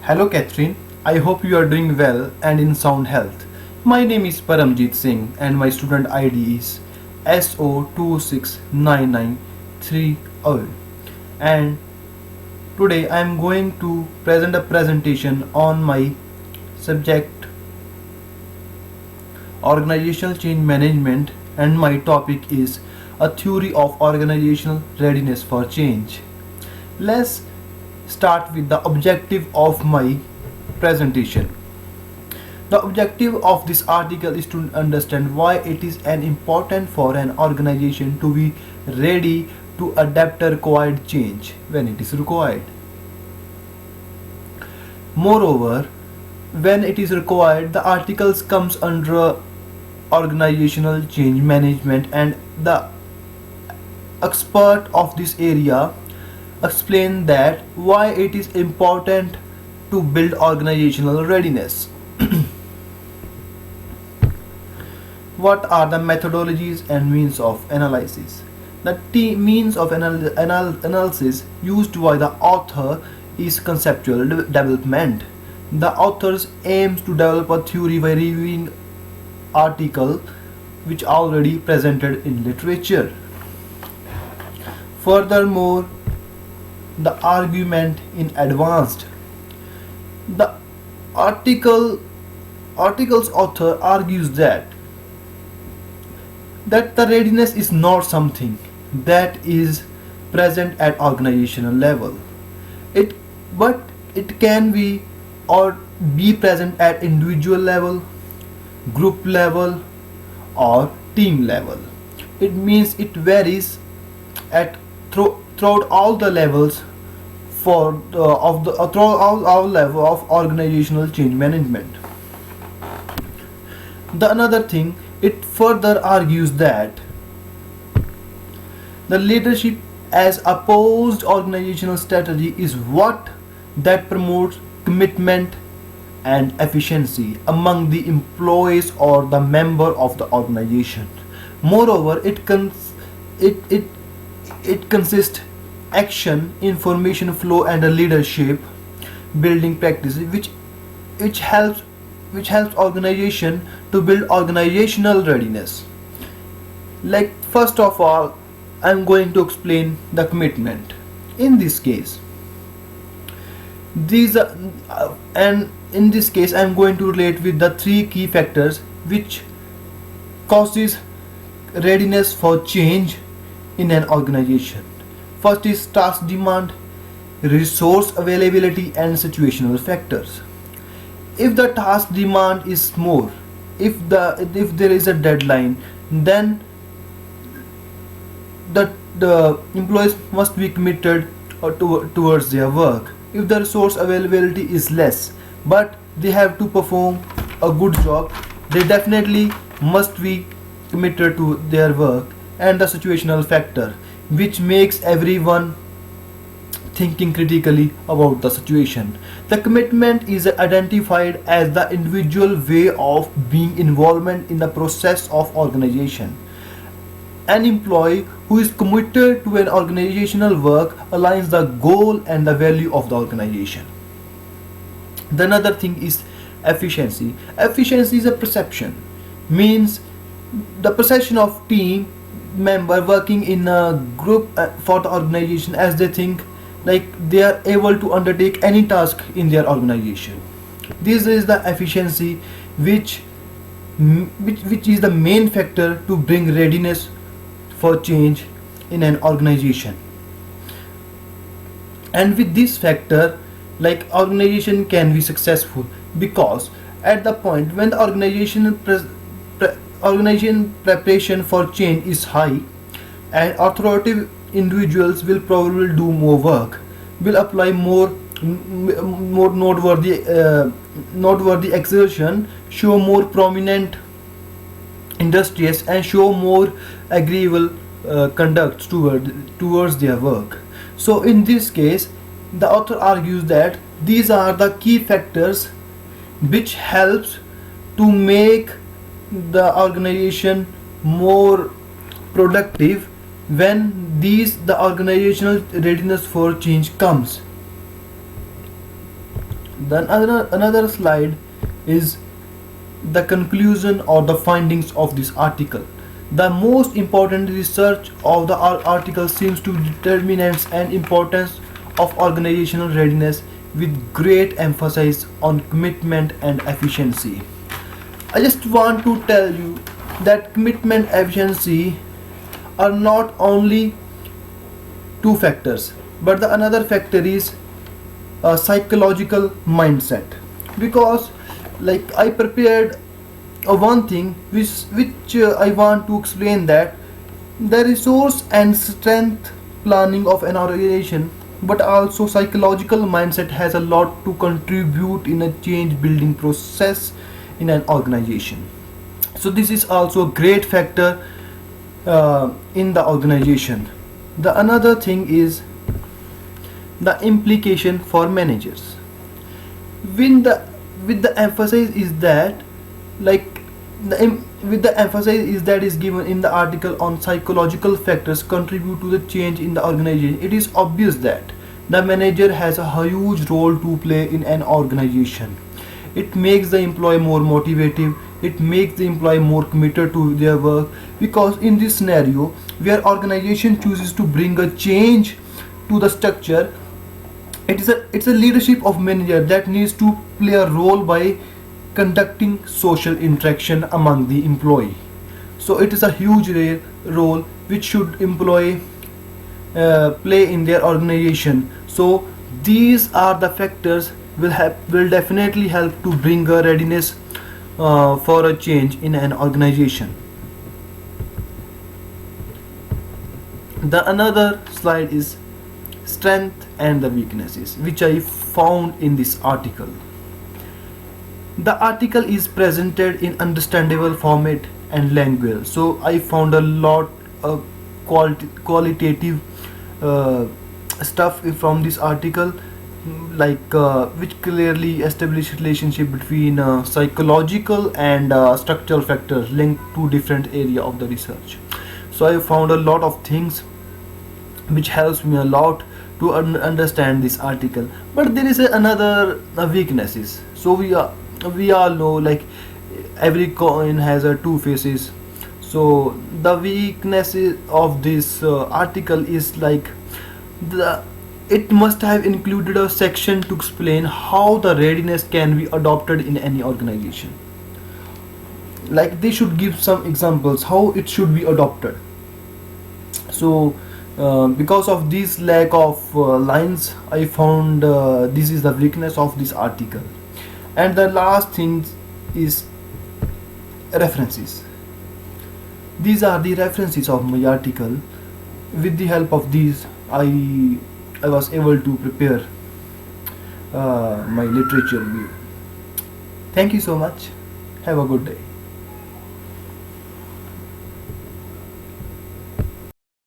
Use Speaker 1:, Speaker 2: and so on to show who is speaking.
Speaker 1: Hello Catherine, I hope you are doing well and in sound health. My name is Paramjit Singh and my student ID is SO26993O, and today I am going to present a presentation on my subject organizational change management, and my topic is a theory of organizational readiness for change. Let's start with the objective of my presentation. The objective of this article is to understand why it is an important for an organization to be ready to adapt a required change when it is required. Moreover, when it is required, the articles comes under organizational change management, and the expert of this area explain that why it is important to build organizational readiness. What are the methodologies and means of analysis? The means of analysis used by the author is conceptual development. The authors aims to develop a theory by reviewing article which already presented in literature. Furthermore, the argument in advanced. The article's author argues that the readiness is not something that is present at organizational level. It but it can be or be present at individual level, group level, or team level. It means it varies at throughout all the levels for throughout all level of organizational change management. The another thing, it further argues that the leadership as opposed organizational strategy is what that promotes commitment and efficiency among the employees or the member of the organization. Moreover, it consists action, information flow, and a leadership building practices which helps organization to build organizational readiness. Like, first of all, I'm going to explain the commitment. In this case, these are, and in this case I'm going to relate with the three key factors which causes readiness for change in an organization. First is task demand, resource availability, and situational factors. If the task demand is more, if there is a deadline, then the employees must be committed towards their work. If the resource availability is less, but they have to perform a good job, they definitely must be committed to their work. And the situational factor, which makes everyone thinking critically about the situation. The commitment is identified as the individual way of being involvement in the process of organization. An employee who is committed to an organizational work aligns the goal and the value of the organization. The another thing is efficiency. Efficiency is a perception, means the perception of team member working in a group for the organization, as they think like they are able to undertake any task in their organization. This is the efficiency which is the main factor to bring readiness for change in an organization. And with this factor, like, organization can be successful, because at the point when the organization preparation for change is high, and authoritative individuals will probably do more work, will apply more noteworthy exertion, show more prominent industrious, and show more agreeable conduct towards their work. So in this case, the author argues that these are the key factors which helps to make the organization more productive when the organizational readiness for change comes. Then another slide is the conclusion or the findings of this article. The most important research of the article seems to determinants and importance of organizational readiness with great emphasis on commitment and efficiency. I just want to tell you that commitment efficiency are not only two factors, but the another factor is a psychological mindset. Because like I prepared one thing which I want to explain, that the resource and strength planning of an organization, but also psychological mindset has a lot to contribute in a change building process in an organization. So this is also a great factor in the organization. The another thing is the implication for managers. When the with the emphasis is that like with the emphasis is that is given in the article on psychological factors contribute to the change in the organization, it is obvious that the manager has a huge role to play in an organization. It makes the employee more motivated, it makes the employee more committed to their work, because in this scenario where organization chooses to bring a change to the structure, it's a leadership of manager that needs to play a role by conducting social interaction among the employee. So it is a huge role which should employee play in their organization. So these are the factors will definitely help to bring a readiness for a change in an organization. The another slide is strength and the weaknesses, which I found in this article. The article is presented in understandable format and language, so I found a lot of qualitative stuff from this article, like which clearly establish relationship between psychological and structural factors linked to different area of the research. So I found a lot of things which helps me a lot to understand this article. But there is another weaknesses. So we all know, like every coin has a two faces. So the weaknesses of this article is like the it must have included a section to explain how the readiness can be adopted in any organization. Like they should give some examples how it should be adopted. So because of this lack of lines, I found this is the weakness of this article. And the last thing is references. These are the references of my article. With the help of these, I was able to prepare my literature review. Thank you so much. Have a good day.